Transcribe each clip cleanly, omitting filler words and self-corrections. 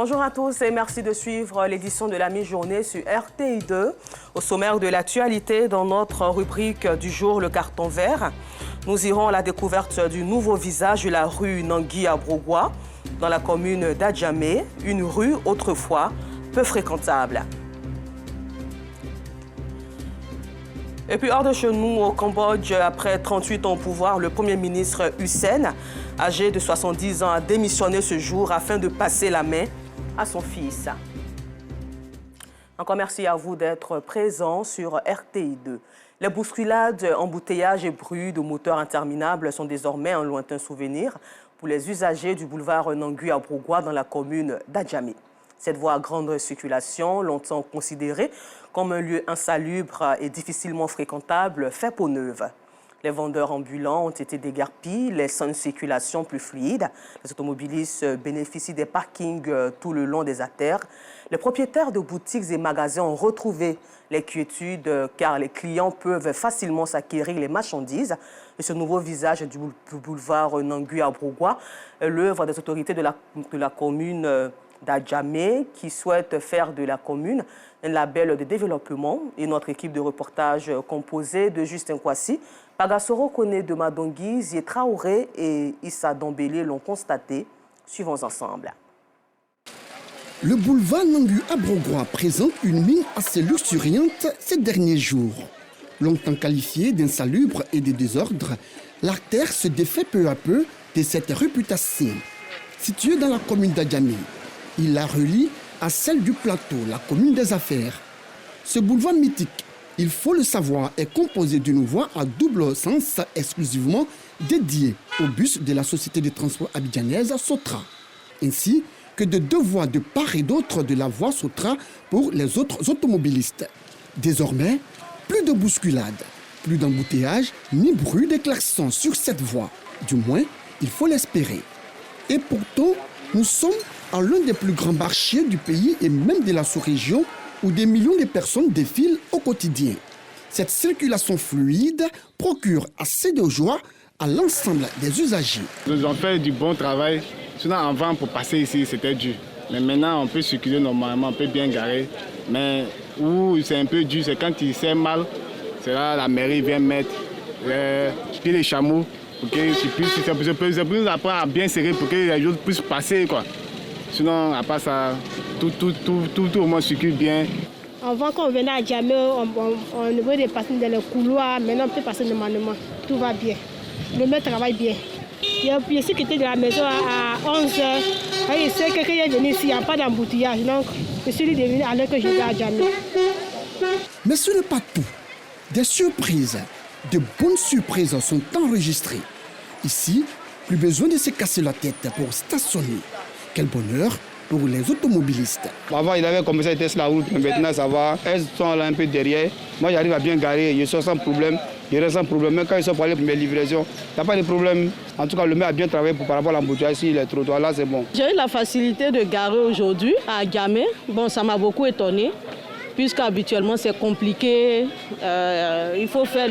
Bonjour à tous et merci de suivre l'édition de la mi-journée sur RTI 2. Au sommaire de l'actualité, dans notre rubrique du jour, le carton vert, nous irons à la découverte du nouveau visage de la rue Nangui à Brogua, dans la commune d'Adjamé, une rue autrefois peu fréquentable. Et puis hors de chez nous, au Cambodge, après 38 ans au pouvoir, le Premier ministre Hussein, âgé de 70 ans, a démissionné ce jour afin de passer la main à son fils. Encore merci à vous d'être présents sur RTI 2. Les bousculades, embouteillages et bruits de moteurs interminables sont désormais un lointain souvenir pour les usagers du boulevard Nangui à Brogua dans la commune d'Adjamé. Cette voie à grande circulation, longtemps considérée comme un lieu insalubre et difficilement fréquentable, fait peau neuve. Les vendeurs ambulants ont été déguerpis, laissant une circulation plus fluide. Les automobilistes bénéficient des parkings tout le long des artères. Les propriétaires de boutiques et magasins ont retrouvé les quiétudes car les clients peuvent facilement s'acquérir les marchandises. Et ce nouveau visage du boulevard Nangui à Brogua est l'œuvre des autorités de la commune d'Adjamé qui souhaitent faire de la commune un label de développement. Et notre équipe de reportage composée de Justin Kwasi, Pagassoro Kone de Madongui, Zie Traoré et Issa Dombélé l'ont constaté. Suivons ensemble. Le boulevard Nangui à Brogua présente une mine assez luxuriante ces derniers jours. Longtemps qualifiée d'insalubre et de désordre, l'artère se défait peu à peu de cette réputation. Située dans la commune d'Adjamé, il la relie à celle du plateau, la commune des affaires. Ce boulevard mythique, il faut le savoir, est composé d'une voie à double sens exclusivement dédiée au bus de la société de transport abidjanaise Sotra, ainsi que de deux voies de part et d'autre de la voie Sotra pour les autres automobilistes. Désormais, plus de bousculades, plus d'embouteillages, ni bruit de klaxons sur cette voie. Du moins, il faut l'espérer. Et pourtant, nous sommes à l'un des plus grands marchés du pays et même de la sous-région où des millions de personnes défilent au quotidien. Cette circulation fluide procure assez de joie à l'ensemble des usagers. Nous avons fait du bon travail. Sinon, avant, pour passer ici, c'était dur. Mais maintenant, on peut circuler normalement, on peut bien garer. Mais où c'est un peu dur, c'est quand il sert mal, c'est là la mairie vient mettre les chameaux pour que c'est plus apprendre à bien serrer pour que les gens puissent passer, quoi. Sinon, à part ça, tout le monde circule bien. Avant, quand on venait à Adjamé, on devait dépasser dans les couloirs. Maintenant, on peut passer normalement. Tout va bien. Le maire travaille bien. Il y a ceux qui étaient de la maison à 11h. Il sait que quand il est venu ici, il n'y a pas d'embouteillage. Donc, je suis devenu alors que je vais à Adjamé. Mais ce n'est pas tout. Des surprises, de bonnes surprises sont enregistrées. Ici, plus besoin de se casser la tête pour stationner. Quel bonheur pour les automobilistes. Avant, il avait commencé à tester la route, mais maintenant ça va. Elles sont là un peu derrière. Moi, j'arrive à bien garer, je sors sans problème. Je reste sans problème. Même quand ils sont pour aller pour mes livraisons, il n'y a pas de problème. En tout cas, le maire a bien travaillé par rapport à l'embouteillage ici, les trottoirs là, c'est bon. J'ai eu la facilité de garer aujourd'hui à Adjamé. Bon, ça m'a beaucoup étonné, puisqu'habituellement c'est compliqué. Il faut faire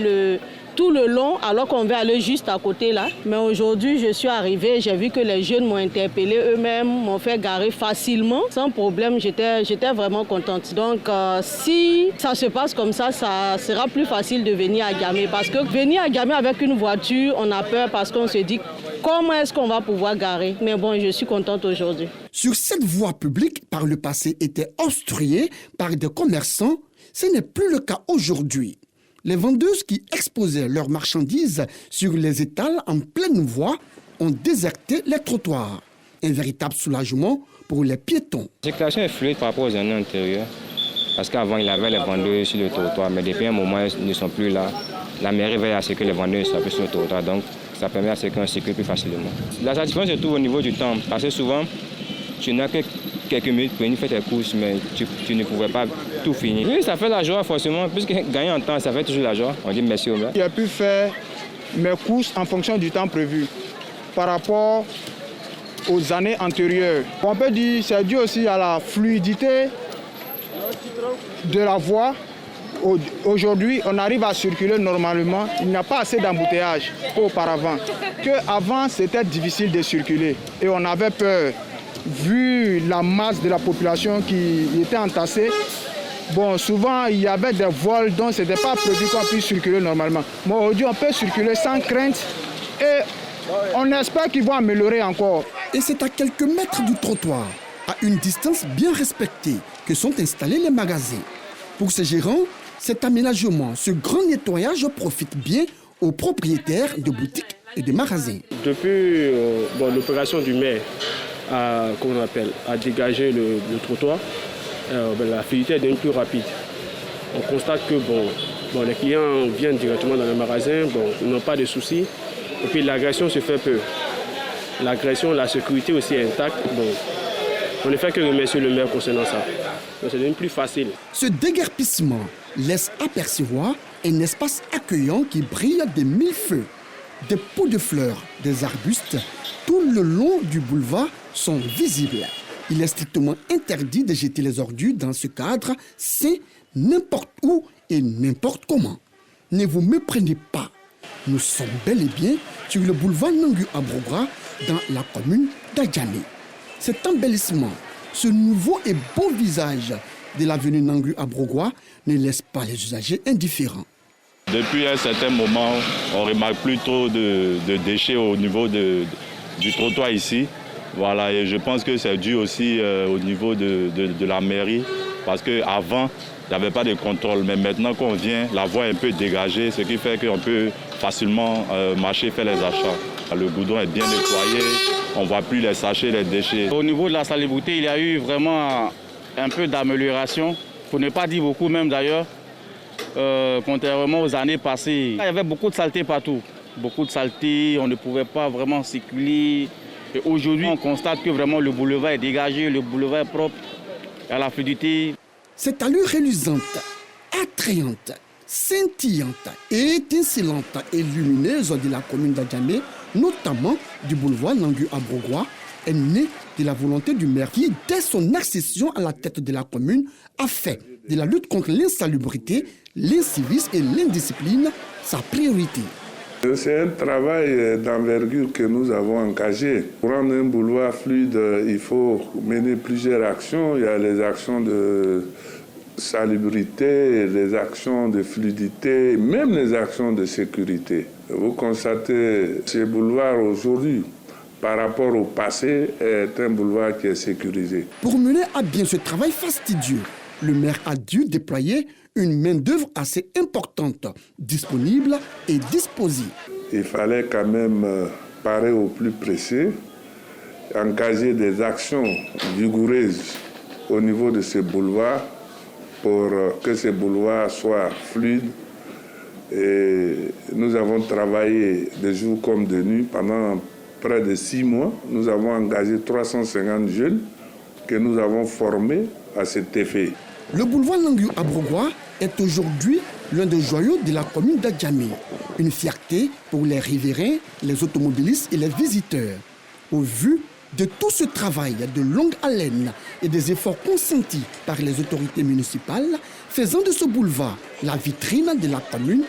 tout le long alors qu'on veut aller juste à côté là. Mais aujourd'hui, je suis arrivée, j'ai vu que les jeunes m'ont interpellé eux-mêmes, m'ont fait garer facilement, sans problème. J'étais vraiment contente. Donc si ça se passe comme ça sera plus facile de venir à Adjamé. Parce que venir à Adjamé avec une voiture, on a peur parce qu'on se dit comment est-ce qu'on va pouvoir garer. Mais bon, je suis contente aujourd'hui. Sur cette voie publique, par le passé, était obstruée par des commerçants. Ce n'est plus le cas aujourd'hui. Les vendeuses qui exposaient leurs marchandises sur les étals en pleine voie ont déserté les trottoirs. Un véritable soulagement pour les piétons. La circulation est fluide par rapport aux années antérieures. Parce qu'avant, il y avait les vendeurs sur le trottoir, mais depuis un moment, ils ne sont plus là. La mairie veille à ce que les vendeurs soient plus sur le trottoir, donc ça permet à ce qu'on circule plus facilement. La satisfaction se trouve au niveau du temps, parce que souvent, tu n'as que quelques minutes pour venir faire tes courses, mais tu ne pouvais pas tout finir. Oui, ça fait la joie forcément, puisque gagner en temps, ça fait toujours la joie. On dit merci au maire. J'ai pu faire mes courses en fonction du temps prévu par rapport aux années antérieures. On peut dire que c'est dû aussi à la fluidité de la voie. Aujourd'hui, on arrive à circuler normalement. Il n'y a pas assez d'embouteillage qu'auparavant. Avant, c'était difficile de circuler et on avait peur vu la masse de la population qui était entassée, bon, souvent il y avait des vols, donc ce n'était pas prévu qu'on puisse circuler normalement. Mais aujourd'hui, on peut circuler sans crainte et on espère qu'ils vont améliorer encore. Et c'est à quelques mètres du trottoir, à une distance bien respectée, que sont installés les magasins. Pour ces gérants, cet aménagement, ce grand nettoyage profite bien aux propriétaires de boutiques et de magasins. Depuis l'opération du maire à dégager le trottoir, la fluidité est devenue plus rapide. On constate que les clients viennent directement dans le magasin, ils n'ont pas de soucis. Et puis l'agression se fait peu. L'agression, la sécurité aussi est intacte. On ne fait que remercier le maire concernant ça. Donc c'est devenu plus facile. Ce déguerpissement laisse apercevoir un espace accueillant qui brille de mille feux. Des pots de fleurs, des arbustes, tout le long du boulevard sont visibles. Il est strictement interdit de jeter les ordures dans ce cadre, c'est n'importe où et n'importe comment. Ne vous méprenez pas. Nous sommes bel et bien sur le boulevard Nangu Abrogwa dans la commune d'Adjamé. Cet embellissement, ce nouveau et beau visage de l'avenue Nangu Abrogwa ne laisse pas les usagers indifférents. Depuis un certain moment, on remarque plus trop de déchets au niveau du trottoir ici. Voilà, et je pense que c'est dû aussi au niveau de la mairie, parce qu'avant, il n'y avait pas de contrôle. Mais maintenant qu'on vient, la voie est un peu dégagée, ce qui fait qu'on peut facilement marcher, faire les achats. Le goudron est bien nettoyé, on ne voit plus les sachets, les déchets. Au niveau de la salubrité, il y a eu vraiment un peu d'amélioration, pour ne pas dire beaucoup même d'ailleurs. Contrairement aux années passées, il y avait beaucoup de saleté partout. Beaucoup de saleté, on ne pouvait pas vraiment circuler. Et aujourd'hui, on constate que vraiment le boulevard est dégagé, le boulevard est propre, à la fluidité. Cette allure reluisante, attrayante, scintillante, étincelante et lumineuse de la commune d'Adjamé, notamment du boulevard Nangu Abrogwa, est née de la volonté du maire qui, dès son accession à la tête de la commune, a fait de la lutte contre l'insalubrité, l'incivisme et l'indiscipline sa priorité. C'est un travail d'envergure que nous avons engagé. Pour rendre un boulevard fluide, il faut mener plusieurs actions. Il y a les actions de salubrité, les actions de fluidité, même les actions de sécurité. Vous constatez, ce boulevard aujourd'hui, par rapport au passé, est un boulevard qui est sécurisé. Pour mener à bien ce travail fastidieux, le maire a dû déployer une main-d'œuvre assez importante, disponible et disposée. Il fallait quand même parer au plus pressé, engager des actions vigoureuses au niveau de ce boulevard pour que ce boulevard soit fluide. Et nous avons travaillé de jour comme de nuit pendant près de 6 mois. Nous avons engagé 350 jeunes que nous avons formés à cet effet. Le boulevard Nangu Abrogwa est aujourd'hui l'un des joyaux de la commune d'Adjamé. Une fierté pour les riverains, les automobilistes et les visiteurs. Au vu de tout ce travail de longue haleine et des efforts consentis par les autorités municipales, faisant de ce boulevard la vitrine de la commune,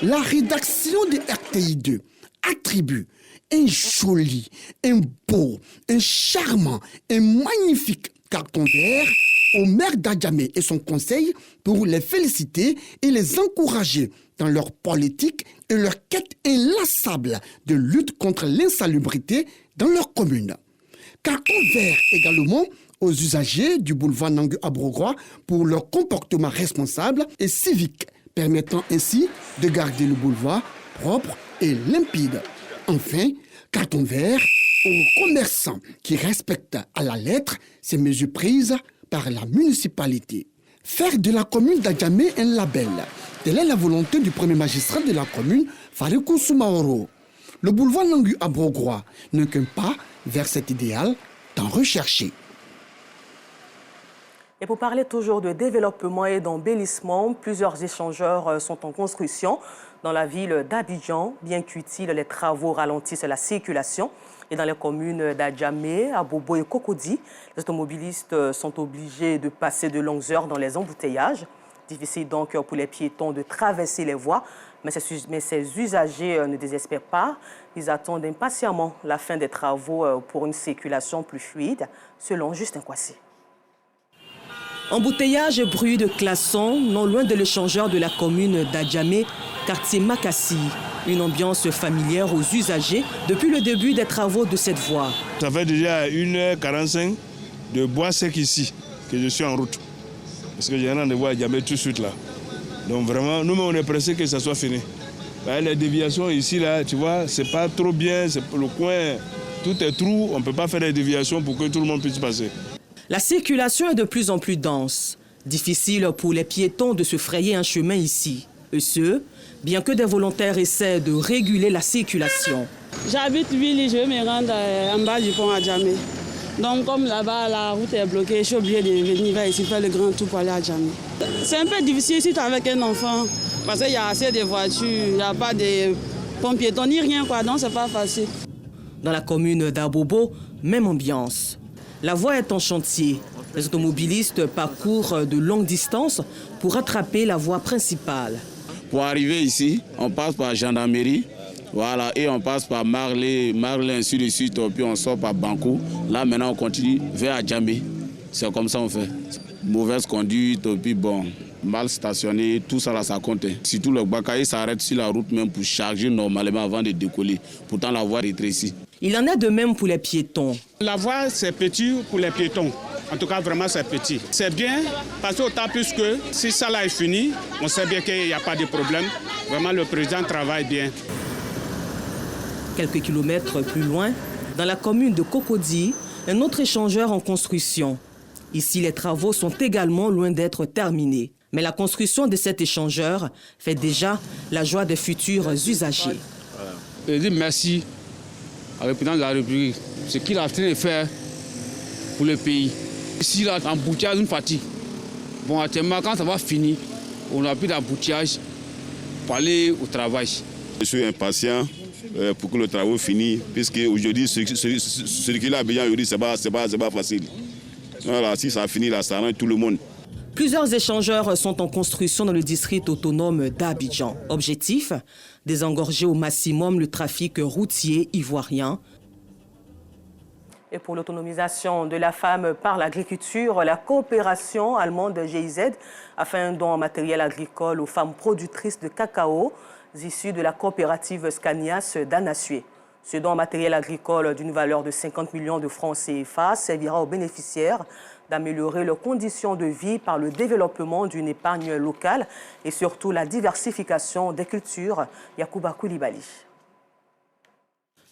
la rédaction de RTI2 attribue un joli, un beau, un charmant, un magnifique carton vert au maire d'Adjamé et son conseil pour les féliciter et les encourager dans leur politique et leur quête inlassable de lutte contre l'insalubrité dans leur commune. Carton vert également aux usagers du boulevard Nangu Abrogwa pour leur comportement responsable et civique, permettant ainsi de garder le boulevard propre et limpide. Enfin, carton vert aux commerçants qui respectent à la lettre ces mesures prises par la municipalité. Faire de la commune d'Adjamé un label, telle est la volonté du premier magistrat de la commune, Farikou Soumaoro. Le boulevard Nangu Abrogwa n'est qu'un pas vers cet idéal tant recherché. Et pour parler toujours de développement et d'embellissement, plusieurs échangeurs sont en construction dans la ville d'Abidjan. Bien qu'utiles, les travaux ralentissent la circulation. Et dans les communes d'Adjamé, Abobo et Cocody, les automobilistes sont obligés de passer de longues heures dans les embouteillages. Difficile donc pour les piétons de traverser les voies Mais ces usagers ne désespèrent pas. Ils attendent impatiemment la fin des travaux pour une circulation plus fluide, selon Justin Kwasi. Embouteillage et bruit de klaxons, non loin de l'échangeur de la commune d'Adjamé, quartier Makassi. Une ambiance familière aux usagers depuis le début des travaux de cette voie. Ça fait déjà 1h45 de bois sec ici que je suis en route. Parce que j'ai un rendez-vous à Adjamé tout de suite là. Donc vraiment, nous-mêmes on est pressés que ça soit fini. Les déviations ici, là, tu vois, c'est pas trop bien, le coin, tout est trou, on ne peut pas faire des déviations pour que tout le monde puisse passer. La circulation est de plus en plus dense. Difficile pour les piétons de se frayer un chemin ici. Et ce, bien que des volontaires essaient de réguler la circulation. J'habite Ville, je vais me rendre en bas du pont à Adjamé. Donc comme là-bas, la route est bloquée, je suis obligé de venir vers ici faire le grand tour pour aller à Adjamé. C'est un peu difficile si tu es avec un enfant, parce qu'il y a assez de voitures, il n'y a pas de ponts piétons ni rien, quoi, donc c'est pas facile. Dans la commune d'Abobo, même ambiance. La voie est en chantier. Les automobilistes parcourent de longues distances pour rattraper la voie principale. Pour arriver ici, on passe par gendarmerie, voilà, et on passe par Marley, ainsi de suite, puis on sort par Banco. Là, maintenant, on continue vers Adjamé. C'est comme ça qu'on fait. Mauvaise conduite, puis bon, mal stationné, tout ça là, ça compte. Surtout le Bakaï s'arrête sur la route même pour charger normalement avant de décoller. Pourtant, la voie rétrécit. Il en est de même pour les piétons. La voie, c'est petit pour les piétons. En tout cas, vraiment, c'est petit. C'est bien, parce qu'autant plus que si ça là est fini, on sait bien qu'il n'y a pas de problème. Vraiment, le président travaille bien. Quelques kilomètres plus loin, dans la commune de Cocody, un autre échangeur en construction. Ici, les travaux sont également loin d'être terminés. Mais la construction de cet échangeur fait déjà la joie des futurs usagers. Je dis merci au président de la République, ce qu'il a en train de faire pour le pays. Ici, là, l'embouteillage, une fatigue. Bon, actuellement, quand ça va finir, on n'a plus d'embouteillage pour aller au travail. Je suis impatient pour que le travail finisse, puisque aujourd'hui, ce qu'il a besoin aujourd'hui, c'est pas facile. Voilà, si ça finit, là, ça arrange tout le monde. Plusieurs échangeurs sont en construction dans le district autonome d'Abidjan. Objectif, désengorger au maximum le trafic routier ivoirien. Et pour l'autonomisation de la femme par l'agriculture, la coopération allemande GIZ a fait un don en matériel agricole aux femmes productrices de cacao issues de la coopérative Scanias d'Anassué. Ce don en matériel agricole d'une valeur de 50 millions de francs CFA servira aux bénéficiaires d'améliorer leurs conditions de vie par le développement d'une épargne locale et surtout la diversification des cultures. Yacouba Koulibaly.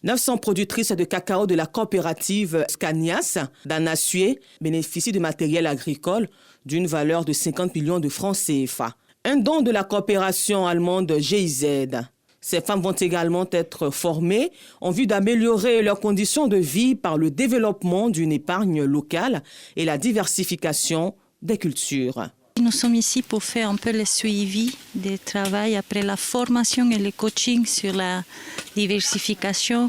900 productrices de cacao de la coopérative Scanias d'Anassué bénéficient de matériel agricole d'une valeur de 50 millions de francs CFA. Un don de la coopération allemande GIZ. Ces femmes vont également être formées en vue d'améliorer leurs conditions de vie par le développement d'une épargne locale et la diversification des cultures. Nous sommes ici pour faire un peu le suivi du travail après la formation et le coaching sur la diversification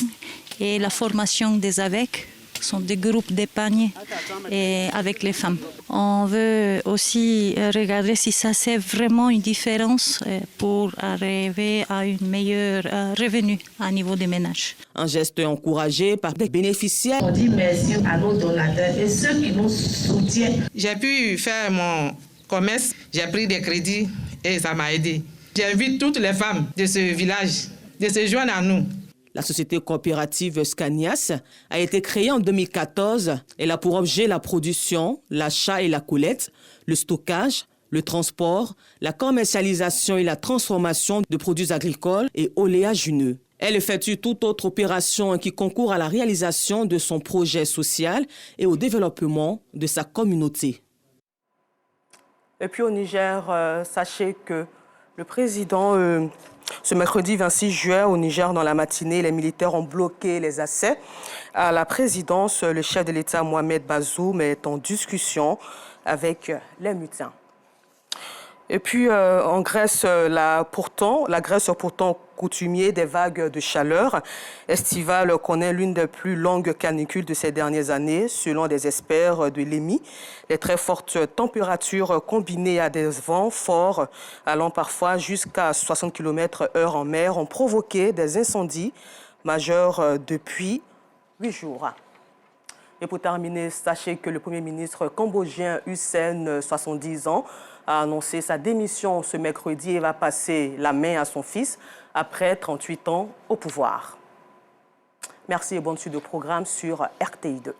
et la formation des AVEC. Ce sont des groupes d'épargne avec les femmes. On veut aussi regarder si ça c'est vraiment une différence pour arriver à un meilleur revenu à niveau des ménages. Un geste encouragé par des bénéficiaires. On dit merci à nos donateurs et ceux qui nous soutiennent. J'ai pu faire mon commerce, j'ai pris des crédits et ça m'a aidé. J'invite toutes les femmes de ce village de se joindre à nous. La société coopérative Scanias a été créée en 2014. Elle a pour objet la production, l'achat et la collecte, le stockage, le transport, la commercialisation et la transformation de produits agricoles et oléagineux. Elle effectue toute autre opération qui concourt à la réalisation de son projet social et au développement de sa communauté. Et puis au Niger, sachez que le président... Ce mercredi 26 juin, au Niger, dans la matinée, les militaires ont bloqué les accès à la présidence. Le chef de l'État, Mohamed Bazoum, est en discussion avec les mutins. Et puis, en Grèce, la Grèce pourtant coutumier des vagues de chaleur estivale connaît l'une des plus longues canicules de ces dernières années, selon des experts de l'EMI. Les très fortes températures combinées à des vents forts, allant parfois jusqu'à 60 km/h en mer, ont provoqué des incendies majeurs depuis 8 jours. Et pour terminer, sachez que le Premier ministre cambodgien Hun Sen, 70 ans, a annoncé sa démission ce mercredi et va passer la main à son fils après 38 ans au pouvoir. Merci et bonne suite de programme sur RTI2.